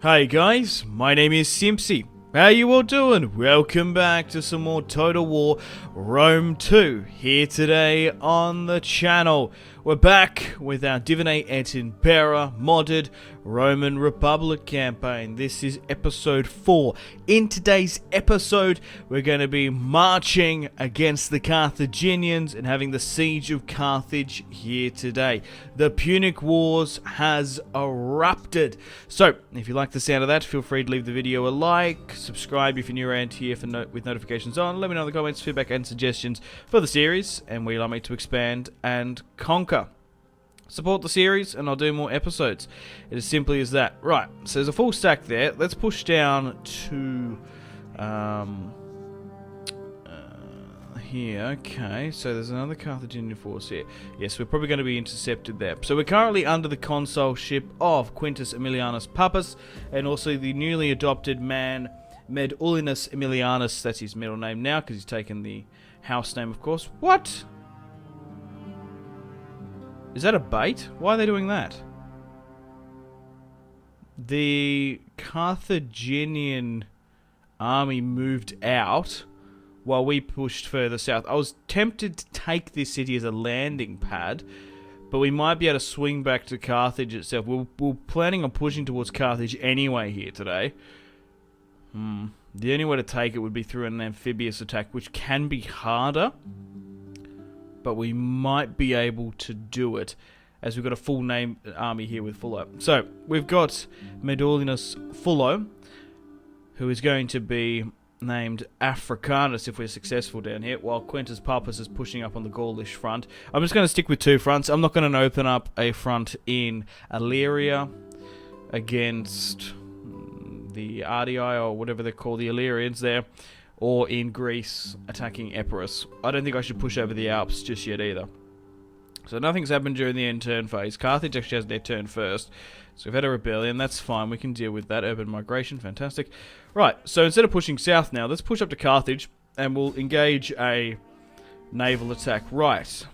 Hey guys, my name is Simpzy. How you all doing? Welcome back to some more Total War Rome 2 here today on the channel. We're back with our Divinate et Impera modded Roman Republic campaign. This is episode 4. In today's episode, we're going to be marching against the Carthaginians and having the siege of Carthage here today. The Punic Wars has erupted. So, if you like the sound of that, feel free to leave the video a like, subscribe if you're new around here with notifications on. Let me know in the comments, feedback and suggestions for the series and where you'd like me to expand and conquer. Support the series and I'll do more episodes. It is simply as that. Right, so there's a full stack there. Let's push down to here. Okay, so there's another Carthaginian force here. Yes, we're probably going to be intercepted there. So we're currently under the consulship of Quintus Aemilianus Pappus and also the newly adopted man Medulinus Aemilianus. That's his middle name now because he's taken the house name, of course. What? Is that a bait? Why are they doing that? The Carthaginian army moved out while we pushed further south. I was tempted to take this city as a landing pad, but we might be able to swing back to Carthage itself. We're planning on pushing towards Carthage anyway here today. The only way to take it would be through an amphibious attack, which can be harder, but we might be able to do it, as we've got a full name army here with Fullo. So, we've got Medulinus Fullo, who is going to be named Africanus if we're successful down here, while Quintus Pappus is pushing up on the Gaulish front. I'm just going to stick with two fronts. I'm not going to open up a front in Illyria against the Ardii, or whatever they're called, the Illyrians there, or in Greece attacking Epirus. I don't think I should push over the Alps just yet either. So nothing's happened during the end turn phase. Carthage actually has their turn first. So we've had a rebellion, that's fine, we can deal with that. Urban migration, fantastic. Right, so instead of pushing south now, let's push up to Carthage and we'll engage a naval attack. Right,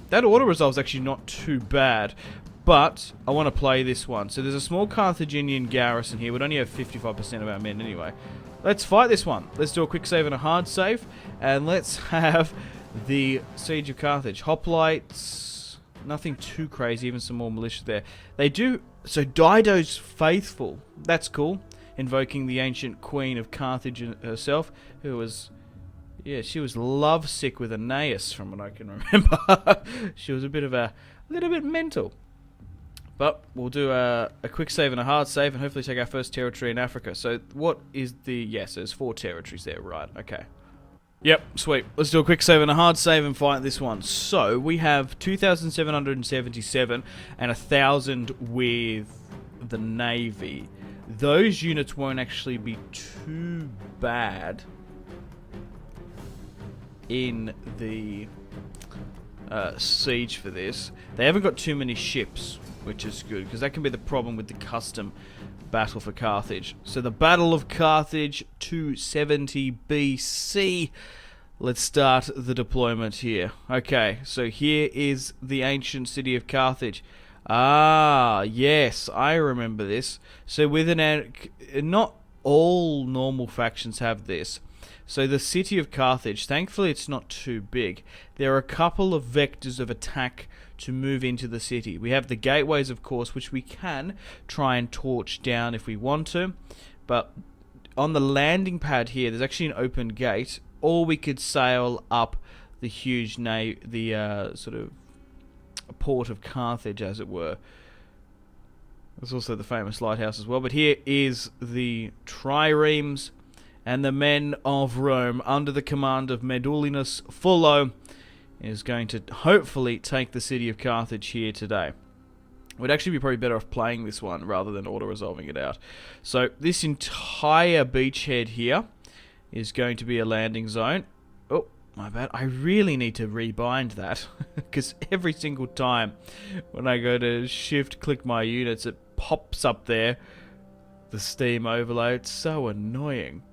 that auto-resolve is actually not too bad, but I want to play this one. So there's a small Carthaginian garrison here. We'd only have 55% of our men anyway. Let's fight this one. Let's do a quick save and a hard save. And let's have the Siege of Carthage. Hoplites. Nothing too crazy. Even some more militia there. They do... So Dido's faithful. That's cool. Invoking the ancient queen of Carthage herself. Who was... Yeah, she was lovesick with Aeneas from what I can remember. She was a little bit mental. But we'll do a quick save and a hard save and hopefully take our first territory in Africa. So what is the... Yes, there's 4 territories there, right, okay. Yep, sweet. Let's do a quick save and a hard save and fight this one. So we have 2,777 and 1,000 with the Navy. Those units won't actually be too bad in the siege for this. They haven't got too many ships, which is good, because that can be the problem with the custom battle for Carthage. So the Battle of Carthage, 270 BC. Let's start the deployment here. Okay, so here is the ancient city of Carthage. Ah, yes, I remember this. So with not all normal factions have this. So the city of Carthage, thankfully it's not too big. There are a couple of vectors of attack to move into the city. We have the gateways, of course, which we can try and torch down if we want to. But on the landing pad here, there's actually an open gate. Or we could sail up the huge sort of port of Carthage, as it were. There's also the famous lighthouse as well. But here is the triremes and the men of Rome under the command of Medulinus Fullo is going to hopefully take the city of Carthage here today. We'd actually be probably better off playing this one rather than auto-resolving it out. So this entire beachhead here is going to be a landing zone. Oh, my bad. I really need to rebind that because every single time when I go to shift-click my units, it pops up there, the Steam overlay. It's so annoying.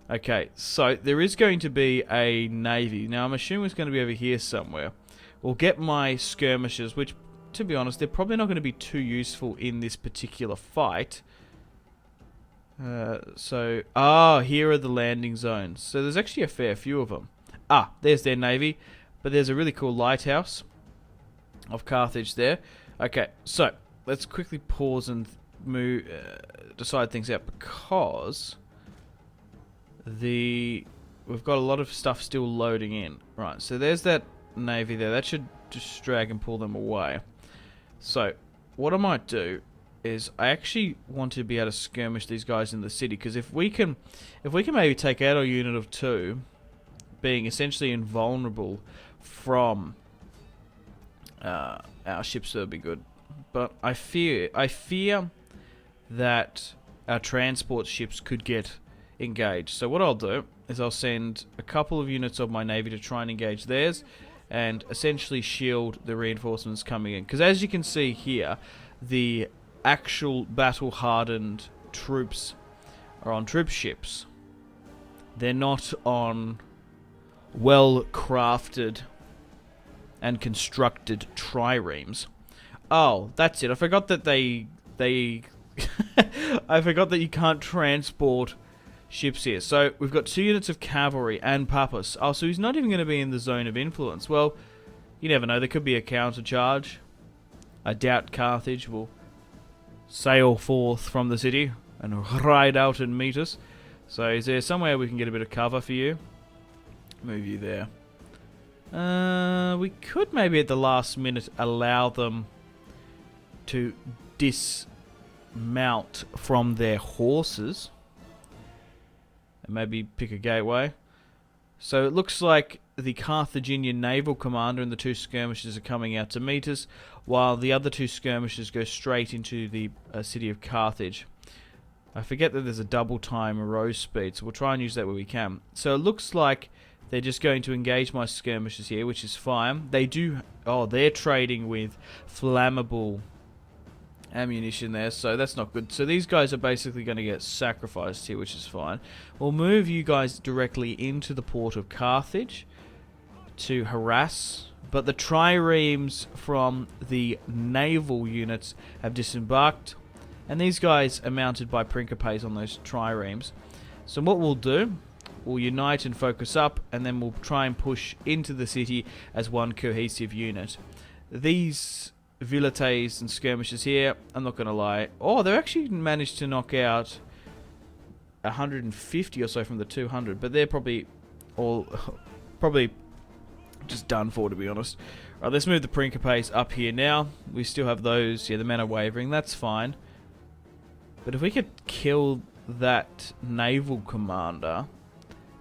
Okay, so there is going to be a navy. Now, I'm assuming it's going to be over here somewhere. We'll get my skirmishers, which, to be honest, they're probably not going to be too useful in this particular fight. Here are the landing zones. So there's actually a fair few of them. There's their navy. But there's a really cool lighthouse of Carthage there. Okay, so let's quickly pause and decide things out, because we've got a lot of stuff still loading in. Right, so there's that navy there. That should just drag and pull them away. So what I might do is I actually want to be able to skirmish these guys in the city, because if we can maybe take out a unit of 2, being essentially invulnerable from our ships, that would be good. But I fear that our transport ships could get engaged. So what I'll do is I'll send a couple of units of my navy to try and engage theirs, and essentially shield the reinforcements coming in. Because as you can see here, the actual battle-hardened troops are on troop ships. They're not on well-crafted and constructed triremes. Oh, that's it. I forgot that they I forgot that you can't transport ships here. So we've got 2 units of cavalry and Pappus. Oh, so he's not even going to be in the zone of influence. Well, you never know. There could be a counter-charge. I doubt Carthage will sail forth from the city and ride out and meet us. So is there somewhere we can get a bit of cover for you? Move you there. We could maybe at the last minute allow them to dismount from their horses and maybe pick a gateway. So it looks like the Carthaginian naval commander and the 2 skirmishers are coming out to meet us, while the other 2 skirmishers go straight into the city of Carthage. I forget that there's a double time row speed, so we'll try and use that where we can. So it looks like they're just going to engage my skirmishers here, which is fine. They're trading with flammable ammunition there, so that's not good. So these guys are basically going to get sacrificed here, which is fine. We'll move you guys directly into the port of Carthage to harass, but the triremes from the naval units have disembarked, and these guys are mounted by Principes on those triremes. So what we'll do, we'll unite and focus up, and then we'll try and push into the city as one cohesive unit. These Villetes and skirmishers here, I'm not going to lie. Oh, they actually managed to knock out 150 or so from the 200, but they're probably just done for, to be honest. Right, let's move the Principes up here now. We still have those. Yeah, the men are wavering. That's fine. But if we could kill that naval commander,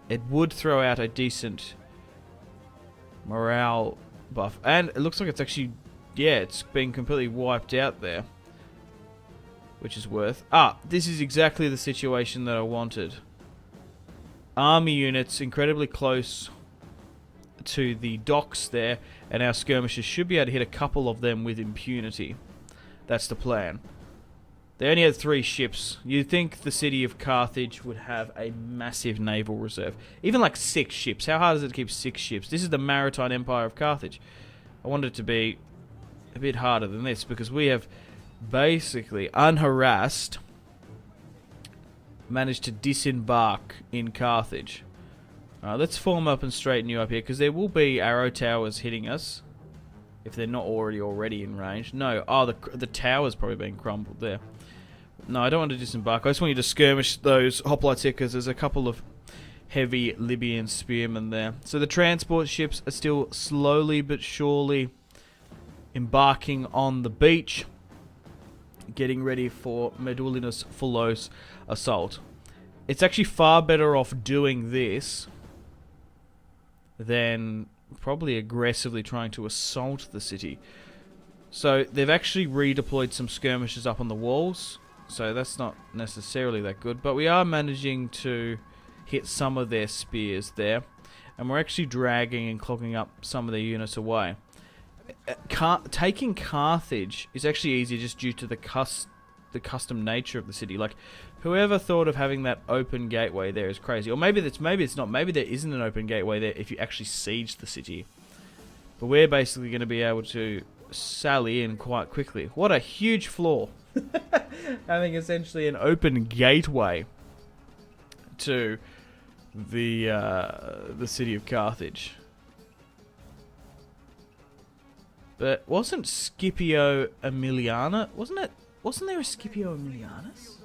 it would throw out a decent morale buff. And it looks like it's actually, yeah, it's been completely wiped out there, which is worth. This is exactly the situation that I wanted. Army units incredibly close to the docks there, and our skirmishers should be able to hit a couple of them with impunity. That's the plan. They only had 3 ships. You'd think the city of Carthage would have a massive naval reserve. Even like 6 ships. How hard is it to keep 6 ships? This is the maritime empire of Carthage. I want it to be a bit harder than this, because we have basically, unharassed, managed to disembark in Carthage. Let's form up and straighten you up here, because there will be arrow towers hitting us, if they're not already in range. No, the tower's probably been crumbled there. No, I don't want to disembark. I just want you to skirmish those hoplites here, because there's a couple of heavy Libyan spearmen there. So the transport ships are still slowly but surely embarking on the beach, getting ready for Medullinus Fullos assault. It's actually far better off doing this than probably aggressively trying to assault the city. So they've actually redeployed some skirmishers up on the walls, so that's not necessarily that good, but we are managing to hit some of their spears there, and we're actually dragging and clogging up some of their units away. Taking Carthage is actually easier just due to the custom nature of the city. Like, whoever thought of having that open gateway there is crazy. Or maybe it's not. Maybe there isn't an open gateway there if you actually siege the city. But we're basically going to be able to sally in quite quickly. What a huge flaw. Having essentially an open gateway to the city of Carthage. But wasn't Scipio Aemilianus? Wasn't there a Scipio Aemilianus?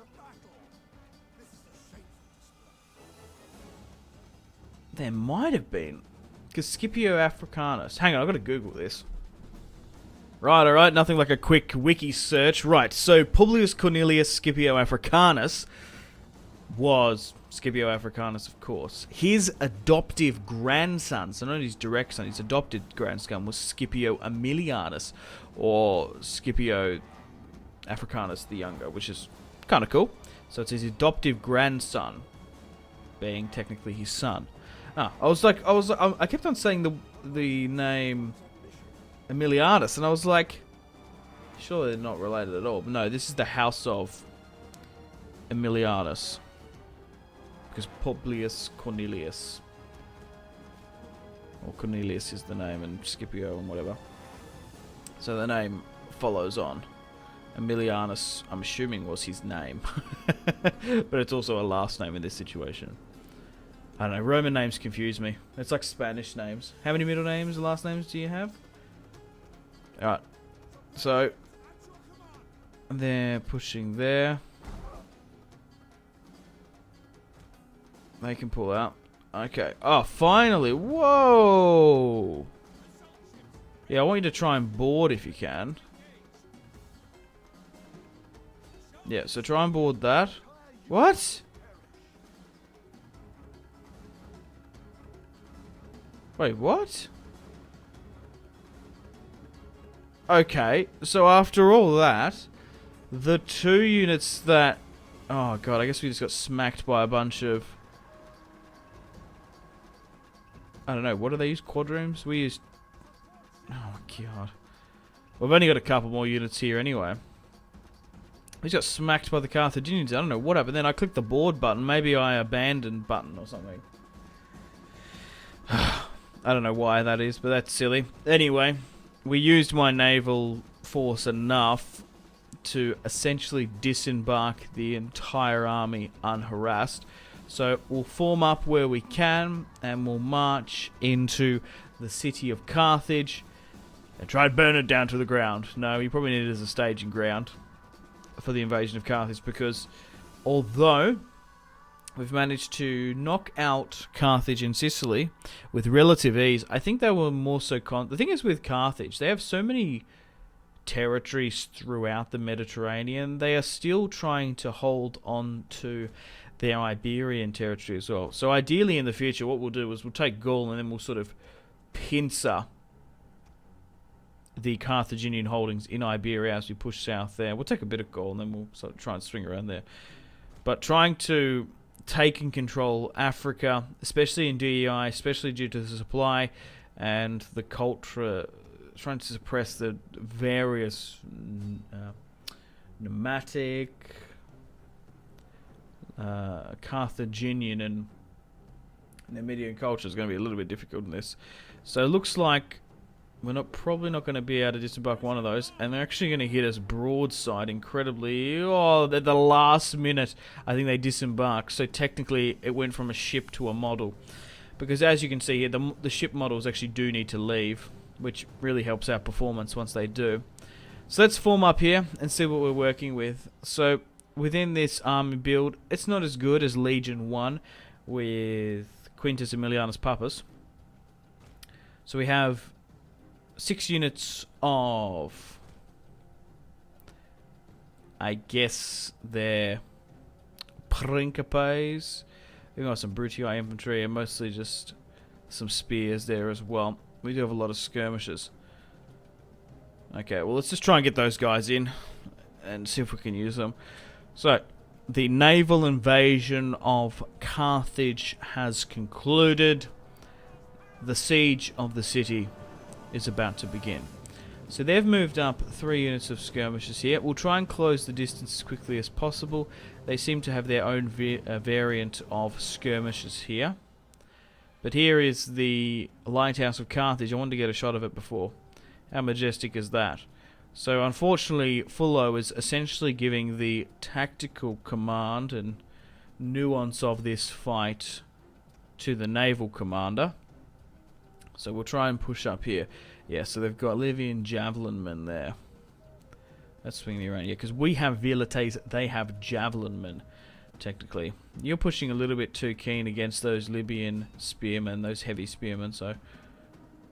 There might have been. Because Scipio Africanus. Hang on, I've got to Google this. Right, alright, nothing like a quick wiki search. Right, so Publius Cornelius Scipio Africanus was Scipio Africanus, of course. His adoptive grandson, so not his direct son, his adopted grandson was Scipio Aemilianus, or Scipio Africanus the Younger, which is kind of cool. So it's his adoptive grandson, being technically his son. I kept on saying the name Aemilianus, and I was like, surely they're not related at all. But no, this is the house of Aemilianus, because Publius Cornelius, or Cornelius is the name, and Scipio and whatever. So the name follows on. Aemilianus, I'm assuming, was his name, but it's also a last name in this situation. I don't know, Roman names confuse me. It's like Spanish names. How many middle names and last names do you have? Alright. So, they're pushing there. They can pull out. Okay. Oh, finally. Whoa! Yeah, I want you to try and board if you can. Yeah, so try and board that. What? Wait, what? Okay, so after all that, the two units that... Oh god, I guess we just got smacked by a bunch of... I don't know, what do they use? Quadrooms? We used... Oh god. We've only got a couple more units here anyway. We just got smacked by the Carthaginians. I don't know what happened then. I clicked the board button. Maybe I abandoned button or something. I don't know why that is, but that's silly. Anyway, we used my naval force enough to essentially disembark the entire army unharassed. So we'll form up where we can, and we'll march into the city of Carthage and try and burn it down to the ground. No, you probably need it as a staging ground for the invasion of Carthage, because although we've managed to knock out Carthage and Sicily with relative ease, I think they were more so... The thing is with Carthage, they have so many territories throughout the Mediterranean, they are still trying to hold on to their Iberian territory as well. So ideally in the future, what we'll do is we'll take Gaul and then we'll sort of pincer the Carthaginian holdings in Iberia as we push south there. We'll take a bit of Gaul and then we'll sort of try and swing around there. But trying to take and control Africa, especially in DEI, especially due to the supply and the culture, trying to suppress the various nomadic, Carthaginian and Numidian culture is going to be a little bit difficult in this. So it looks like we're probably not going to be able to disembark one of those, and they're actually going to hit us broadside incredibly. Oh, at the last minute, I think they disembarked. So technically, it went from a ship to a model, because as you can see here, the ship models actually do need to leave, which really helps our performance once they do. So let's form up here and see what we're working with. So within this army build, it's not as good as Legion 1 with Quintus Aemilianus Pappus. So we have 6 units of, I guess they're Principes. We've got some Brutii infantry and mostly just some spears there as well. We do have a lot of skirmishers. Okay, well let's just try and get those guys in and see if we can use them. So, the naval invasion of Carthage has concluded. The siege of the city is about to begin. So they've moved up 3 units of skirmishers here. We'll try and close the distance as quickly as possible. They seem to have their own variant of skirmishers here. But here is the Lighthouse of Carthage. I wanted to get a shot of it before. How majestic is that? So unfortunately, Fullo is essentially giving the tactical command and nuance of this fight to the naval commander. So we'll try and push up here. Yeah, so they've got Livian javelin men there. That's swinging around. Yeah, because we have velites, they have javelin men, technically. You're pushing a little bit too keen against those Libyan spearmen, those heavy spearmen, so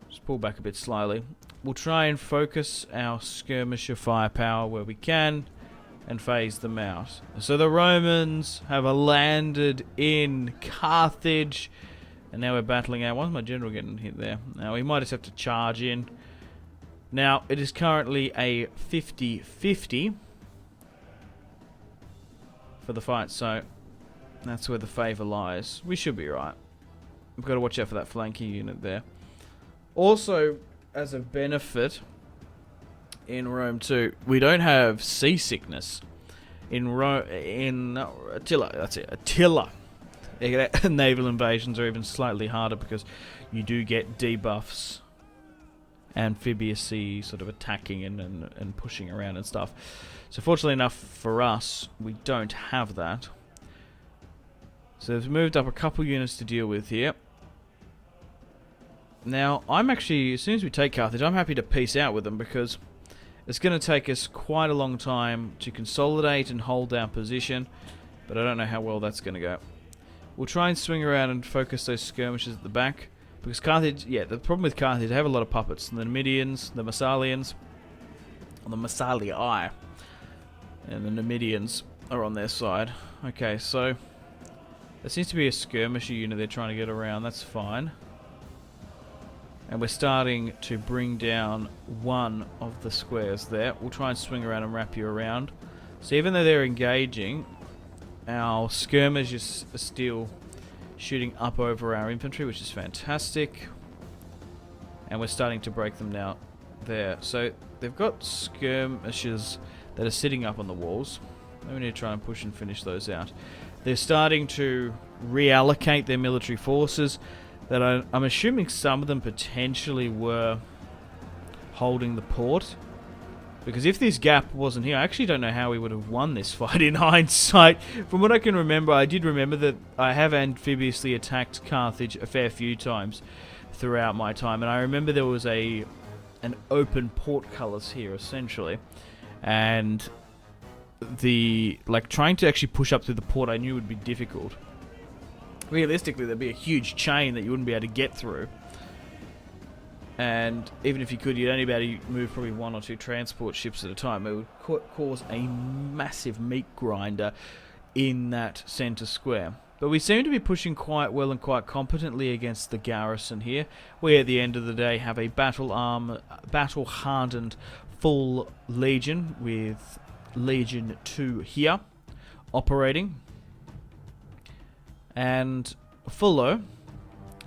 just pull back a bit slightly. We'll try and focus our skirmisher firepower where we can and phase them out. So the Romans have landed in Carthage, and now we're battling out. Why is my general getting hit there? Now we might just have to charge in. Now it is currently a 50-50 for the fight, so that's where the favour lies. We should be right. We've got to watch out for that flanking unit there. Also, as a benefit in Rome too, we don't have seasickness. In Attila, that's it, Attila. Naval invasions are even slightly harder because you do get debuffs, amphibious sort of attacking and pushing around and stuff. So fortunately enough for us, we don't have that. So they've moved up a couple units to deal with here. Now, I'm actually, as soon as we take Carthage, I'm happy to peace out with them because it's going to take us quite a long time to consolidate and hold our position, but I don't know how well that's going to go. We'll try and swing around and focus those skirmishes at the back, because Carthage, yeah, the problem with Carthage, they have a lot of puppets. The Numidians, the Massalians, the Massalii, and the Numidians are on their side. Okay, so there seems to be a skirmisher unit they're trying to get around. That's fine. And we're starting to bring down one of the squares there. We'll try and swing around and wrap you around. So even though they're engaging, our skirmishers are still shooting up over our infantry, which is fantastic. And we're starting to break them now there. So they've got skirmishers that are sitting up on the walls. We need to try and push and finish those out. They're starting to reallocate their military forces. That I'm assuming some of them potentially were holding the port. Because if this gap wasn't here, I actually don't know how we would have won this fight in hindsight. From what I can remember, I did remember that I have amphibiously attacked Carthage a fair few times throughout my time. And I remember there was an open portcullis here, essentially. And trying to actually push up through the port I knew would be difficult. Realistically, there'd be a huge chain that you wouldn't be able to get through. And even if you could, you'd only be able to move probably 1 or 2 transport ships at a time. It would cause a massive meat grinder in that centre square. But we seem to be pushing quite well and quite competently against the garrison here. We, at the end of the day, have a battle-hardened full legion with Legion 2 here operating. And Fullo,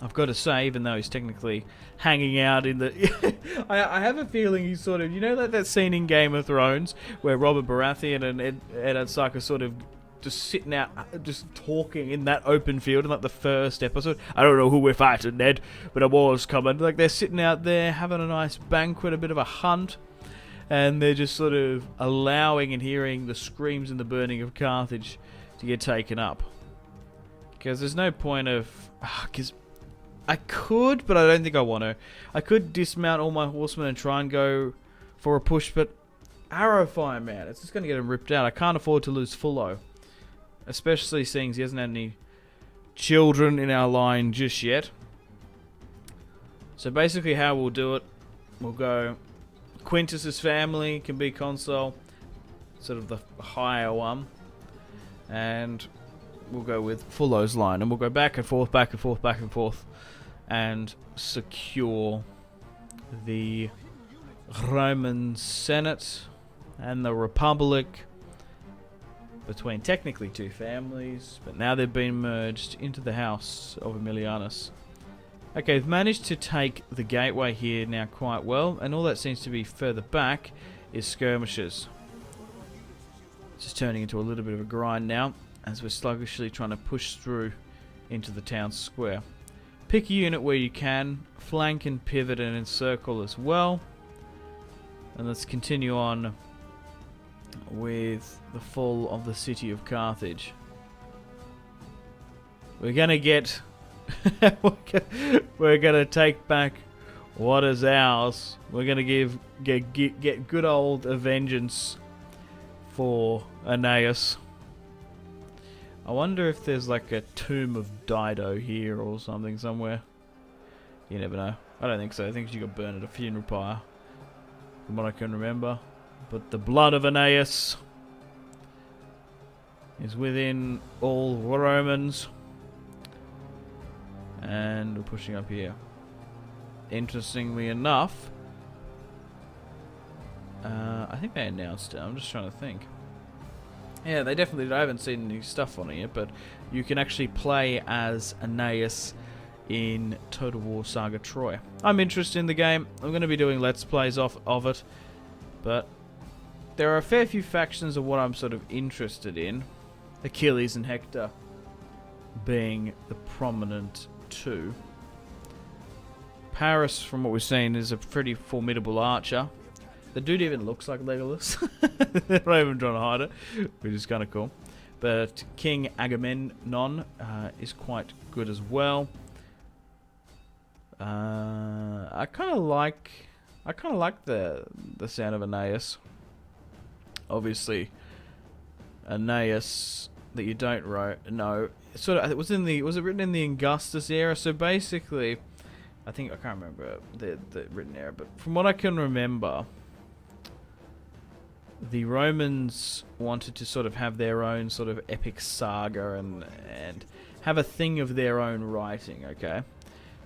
I've got to say, even though he's technically hanging out in the... I have a feeling he's sort of... You know that scene in Game of Thrones where Robert Baratheon and Eddard Stark are sort of just sitting out, just talking in that open field in like the first episode? I don't know who we're fighting, Ned, but a war's coming. Like they're sitting out there having a nice banquet, a bit of a hunt, and they're just sort of allowing and hearing the screams and the burning of Carthage to get taken up. Because there's no point of... Because I could, but I don't think I want to. I could dismount all my horsemen and try and go for a push, but arrow fire, man, it's just going to get him ripped out. I can't afford to lose Fullo. Especially seeing he hasn't had any children in our line just yet. So basically how we'll do it, we'll go... Quintus's family can be consul, sort of the higher one. And... we'll go with Fullo's line, and we'll go back and forth, back and forth, back and forth, and secure the Roman Senate and the Republic between technically 2 families, but now they've been merged into the house of Aemilianus. Okay, we've managed to take the gateway here now quite well, and all that seems to be further back is skirmishes. It's just turning into a little bit of a grind now, as we're sluggishly trying to push through into the town square. Pick a unit where you can, flank and pivot and encircle as well. And let's continue on with the fall of the city of Carthage. We're gonna get... we're gonna take back what is ours. We're gonna get good old vengeance for Aeneas. I wonder if there's like a tomb of Dido here or something somewhere. You never know. I don't think so. I think she got burned at a funeral pyre, from what I can remember. But the blood of Aeneas is within all Romans. And we're pushing up here. Interestingly enough, I think they announced it. I'm just trying to think. Yeah, they definitely did. I haven't seen any stuff on it yet, but you can actually play as Aeneas in Total War Saga Troy. I'm interested in the game. I'm going to be doing Let's Plays of it, but there are a fair few factions of what I'm sort of interested in. Achilles and Hector being the prominent two. Paris, from what we've seen, is a pretty formidable archer. The dude even looks like Legolas. They're not even trying to hide it, which is kind of cool. But King Agamemnon is quite good as well. I kind of like the sound of Aeneas. Obviously, Aeneas that you don't know. Sort of, was it written in the Augustus era? So basically, I can't remember the written era, but from what I can remember, the Romans wanted to sort of have their own sort of epic saga and have a thing of their own writing, okay?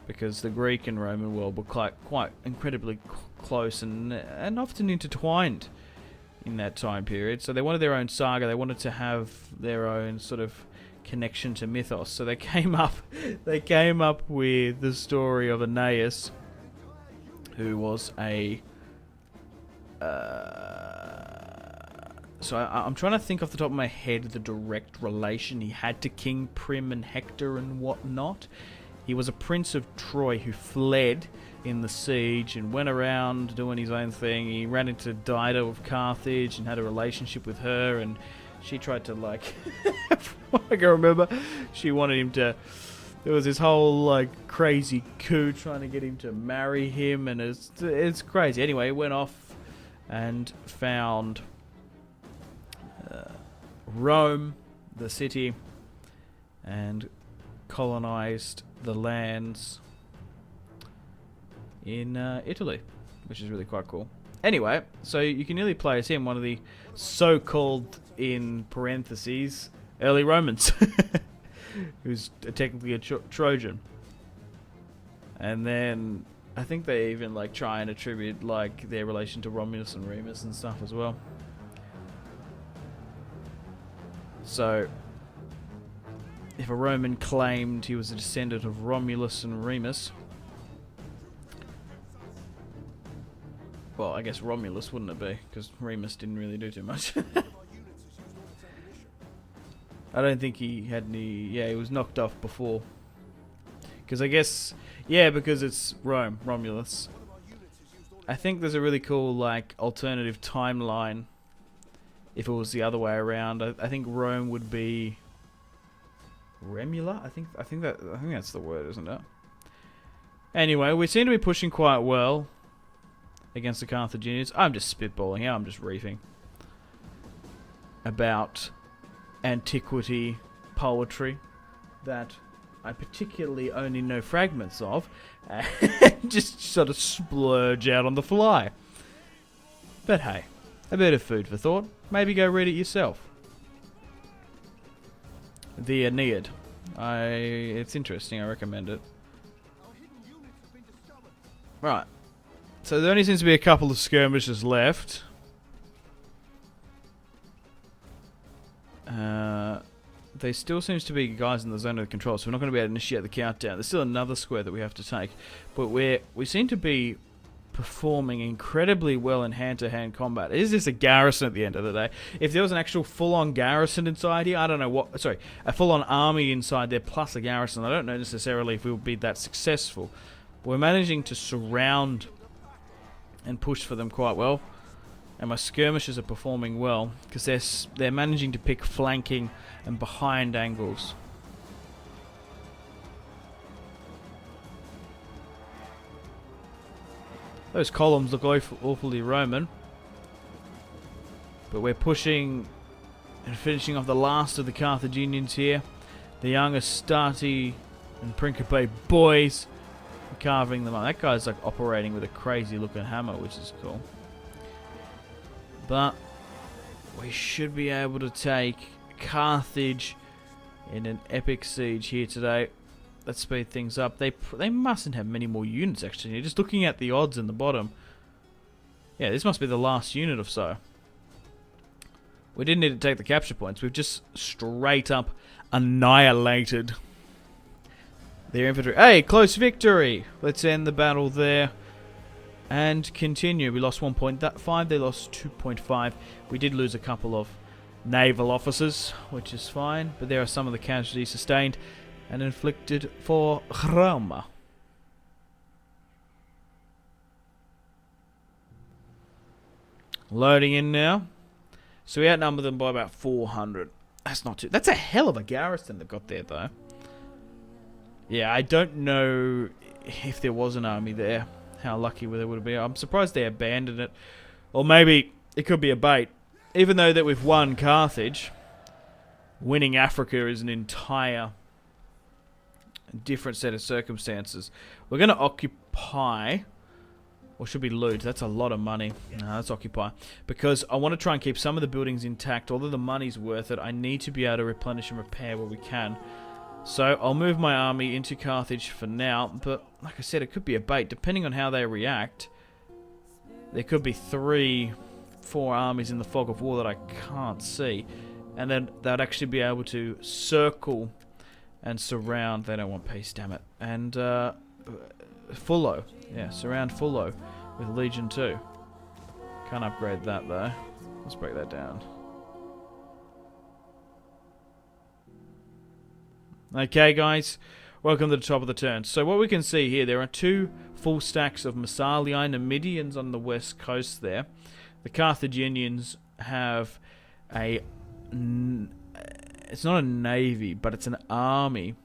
Because the Greek and Roman world were quite incredibly close and often intertwined in that time period. So they wanted their own saga. They wanted to have their own sort of connection to mythos. So they came up with the story of Aeneas, who was a so I'm trying to think off the top of my head the direct relation he had to King Priam and Hector and whatnot. He was a prince of Troy who fled in the siege and went around doing his own thing. He ran into Dido of Carthage and had a relationship with her, and she tried to, like, I can remember, she wanted him to, there was this whole, like, crazy coup trying to get him to marry him, and it's crazy. Anyway, he went off and found Rome, the city, and colonized the lands in Italy, which is really quite cool. Anyway, so you can nearly play as him, one of the so-called, in parentheses, early Romans, who's technically a Trojan. And then I think they even like try and attribute like their relation to Romulus and Remus and stuff as well. So if a Roman claimed he was a descendant of Romulus and Remus, well, I guess Romulus, wouldn't it be? Because Remus didn't really do too much. I don't think he had any... Yeah, he was knocked off before. Because I guess... Yeah, because it's Romulus. I think there's a really cool, like, alternative timeline. If it was the other way around. I think Rome would be... Remula? I think that's the word, isn't it? Anyway, we seem to be pushing quite well against the Carthaginians. I'm just spitballing here. I'm just reefing about antiquity poetry that I particularly only know fragments of, and just sort of splurge out on the fly. But hey, a bit of food for thought. Maybe go read it yourself. The Aeneid. It's interesting. I recommend it. Right. So there only seems to be a couple of skirmishes left. There still seems to be guys in the zone of control, so we're not going to be able to initiate the countdown. There's still another square that we have to take. But we seem to be performing incredibly well in hand-to-hand combat. It is just a garrison at the end of the day. If there was an actual full-on garrison inside here, I don't know what... Sorry, a full-on army inside there plus a garrison, I don't know necessarily if we would be that successful. We're managing to surround and push for them quite well. And my skirmishers are performing well because they're managing to pick flanking and behind angles. Those columns look awfully Roman. But we're pushing and finishing off the last of the Carthaginians here. The young Astarte and Principe boys are carving them up. That guy's like operating with a crazy looking hammer, which is cool. But we should be able to take Carthage in an epic siege here today. Let's speed things up. They mustn't have many more units actually. Just looking at the odds in the bottom. Yeah, this must be the last unit or so. We didn't need to take the capture points. We've just straight up annihilated their infantry. Hey, close victory! Let's end the battle there and continue. We lost 1.5. They lost 2.5. We did lose a couple of naval officers, which is fine. But there are some of the casualties sustained and inflicted for Roma. Loading in now. So we outnumber them by about 400. That's not too... That's a hell of a garrison they've got there, though. Yeah, I don't know if there was an army there. How lucky they would have been. I'm surprised they abandoned it. Or maybe it could be a bait. Even though that we've won Carthage, winning Africa is an entire different set of circumstances. We're going to occupy... Or should be loot. That's a lot of money. No, let's occupy. Because I want to try and keep some of the buildings intact. Although the money's worth it, I need to be able to replenish and repair where we can. So I'll move my army into Carthage for now. But like I said, it could be a bait. Depending on how they react, there could be 3-4 armies in the fog of war that I can't see. And then they'd actually be able to circle and surround. They don't want peace, damn it. And Fullo. Yeah, surround Fullo with Legion 2. Can't upgrade that though. Let's break that down. Okay guys, welcome to the top of the turn. So what we can see here, there are 2 full stacks of Massalii Numidians on the west coast there. The Carthaginians have a... It's not a navy, but it's an army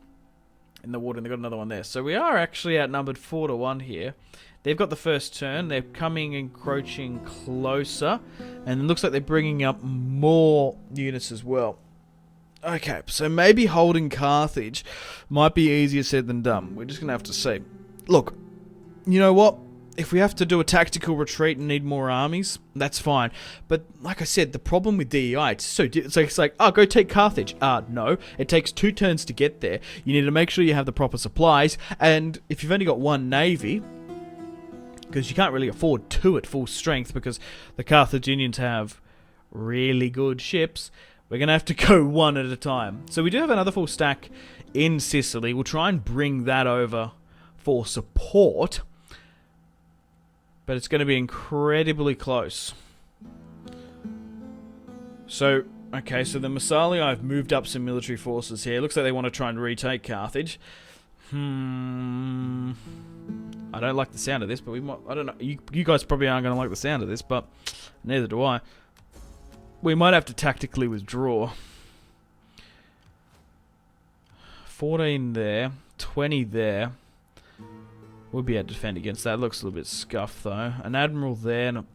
in the water, and they've got another one there. So we are actually outnumbered 4-1 here. They've got the first turn. They're encroaching closer, and it looks like they're bringing up more units as well. Okay, so maybe holding Carthage might be easier said than done. We're just going to have to see. Look, you know what? If we have to do a tactical retreat and need more armies, that's fine. But like I said, the problem with DEI, it's like, oh, go take Carthage. No, it takes 2 turns to get there. You need to make sure you have the proper supplies. And if you've only got 1 navy, because you can't really afford 2 at full strength because the Carthaginians have really good ships, we're going to have to go 1 at a time. So we do have another full stack in Sicily. We'll try and bring that over for support. But it's going to be incredibly close. So, okay, so the Massalii have moved up some military forces here. Looks like they want to try and retake Carthage. I don't like the sound of this, but we might... I don't know. You guys probably aren't going to like the sound of this, but neither do I. We might have to tactically withdraw. 14 there. 20 there. We'll be able to defend against that. Looks a little bit scuffed, though. An admiral there. And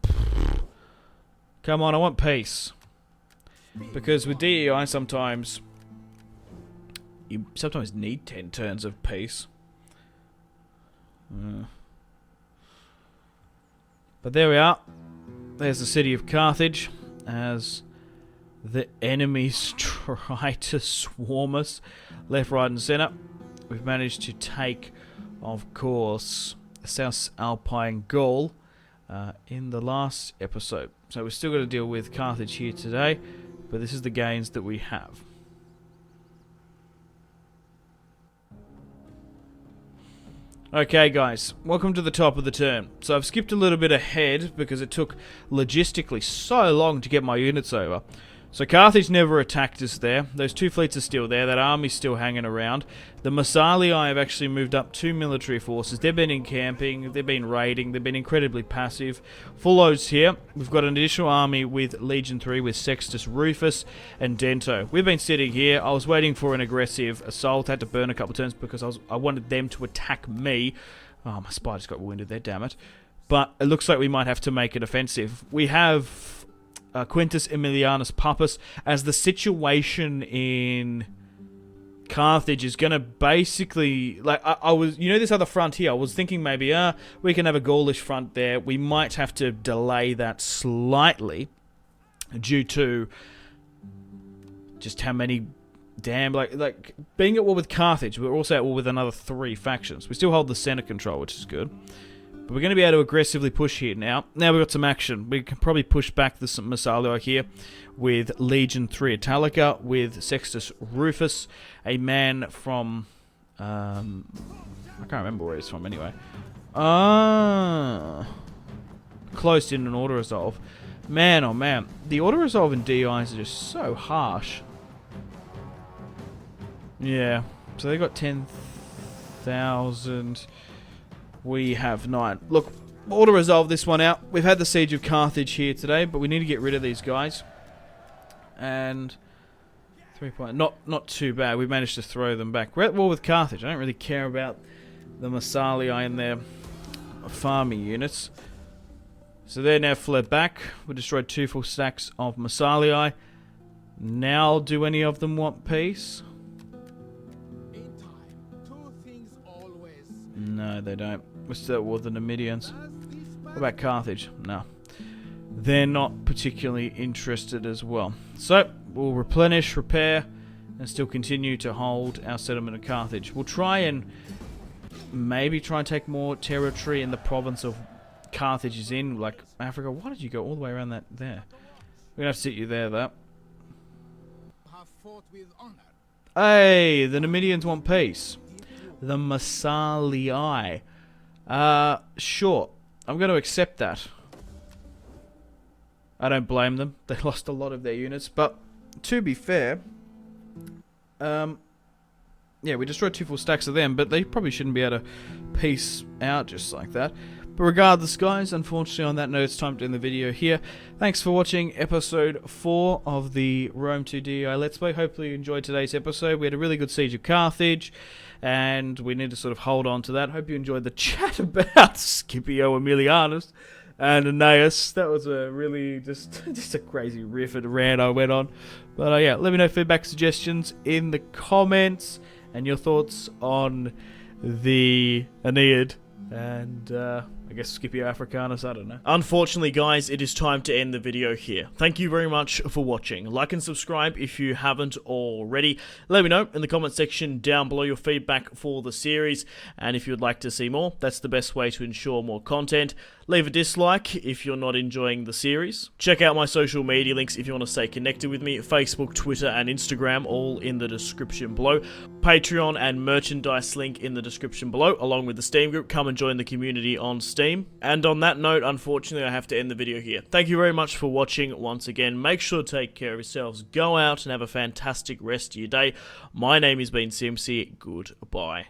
come on, I want peace. Because with DEI, sometimes... You sometimes need 10 turns of peace. But there we are. There's the city of Carthage. As the enemies try to swarm us. Left, right, and centre. We've managed to take... Of course, South Alpine Gaul in the last episode. So we're still going to deal with Carthage here today, but this is the gains that we have. Okay guys, welcome to the top of the turn. So I've skipped a little bit ahead because it took logistically so long to get my units over. So Carthage never attacked us there. Those 2 fleets are still there. That army's still hanging around. The Massalii have actually moved up 2 military forces. They've been encamping. They've been raiding. They've been incredibly passive. Fullo's here. We've got an additional army with Legion 3 with Sextus Rufus and Dento. We've been sitting here. I was waiting for an aggressive assault. Had to burn a couple of turns because I wanted them to attack me. Oh, my spider's got wounded there, damn it. but it looks like we might have to make it offensive. We have Quintus Aemilianus Pappus, as the situation in Carthage is going to basically, like, I was, this other front here, I was thinking maybe, we can have a Gaulish front there. We might have to delay that slightly due to just how many like being at war with Carthage. We're also at war with another 3 factions. We still hold the center control, which is good. But we're going to be able to aggressively push here now. Now we've got some action. We can probably push back the Massalia here with Legion 3 Italica, with Sextus Rufus, a man from... I can't remember where he's from anyway. Close in an auto-resolve. Man, oh man. The auto-resolve and DEIs are just so harsh. Yeah. So they got 10,000... We have 9. Look, auto-resolve this one out. We've had the Siege of Carthage here today, but we need to get rid of these guys. And 3 point, not too bad. We managed to throw them back. We're at war with Carthage. I don't really care about the Massalia and their farming units. So they're now fled back. We destroyed 2 full stacks of Massalia. Now, do any of them want peace? No, they don't. We're still at war with the Numidians. What about Carthage? No. They're not particularly interested as well. So, we'll replenish, repair, and still continue to hold our settlement of Carthage. We'll try and take more territory in the province of Carthage is in, like Africa. Why did you go all the way around that there? We're going to have to sit you there, though. Hey, the Numidians want peace. The Massalii. Sure. I'm going to accept that. I don't blame them. They lost a lot of their units. But, to be fair... yeah, we destroyed 2 full stacks of them, but they probably shouldn't be able to peace out just like that. But regardless, guys, unfortunately on that note, it's time to end the video here. Thanks for watching episode 4 of the Rome 2 DEI Let's Play. Hopefully you enjoyed today's episode. We had a really good Siege of Carthage, and we need to sort of hold on to that. Hope you enjoyed the chat about Scipio Aemilianus and Aeneas. That was a really just a crazy riff and rant I went on. But yeah, let me know feedback, suggestions in the comments, and your thoughts on the Aeneid and I guess Scipio Africanus, I don't know. Unfortunately, guys, it is time to end the video here. Thank you very much for watching. Like and subscribe if you haven't already. Let me know in the comment section down below your feedback for the series, and if you'd like to see more, that's the best way to ensure more content. Leave a dislike if you're not enjoying the series. Check out my social media links if you want to stay connected with me. Facebook, Twitter, and Instagram, all in the description below. Patreon and merchandise link in the description below, along with the Steam group. Come and join the community on Steam. And on that note, unfortunately, I have to end the video here. Thank you very much for watching once again. Make sure to take care of yourselves. Go out and have a fantastic rest of your day. My name has been Simpzy. Goodbye.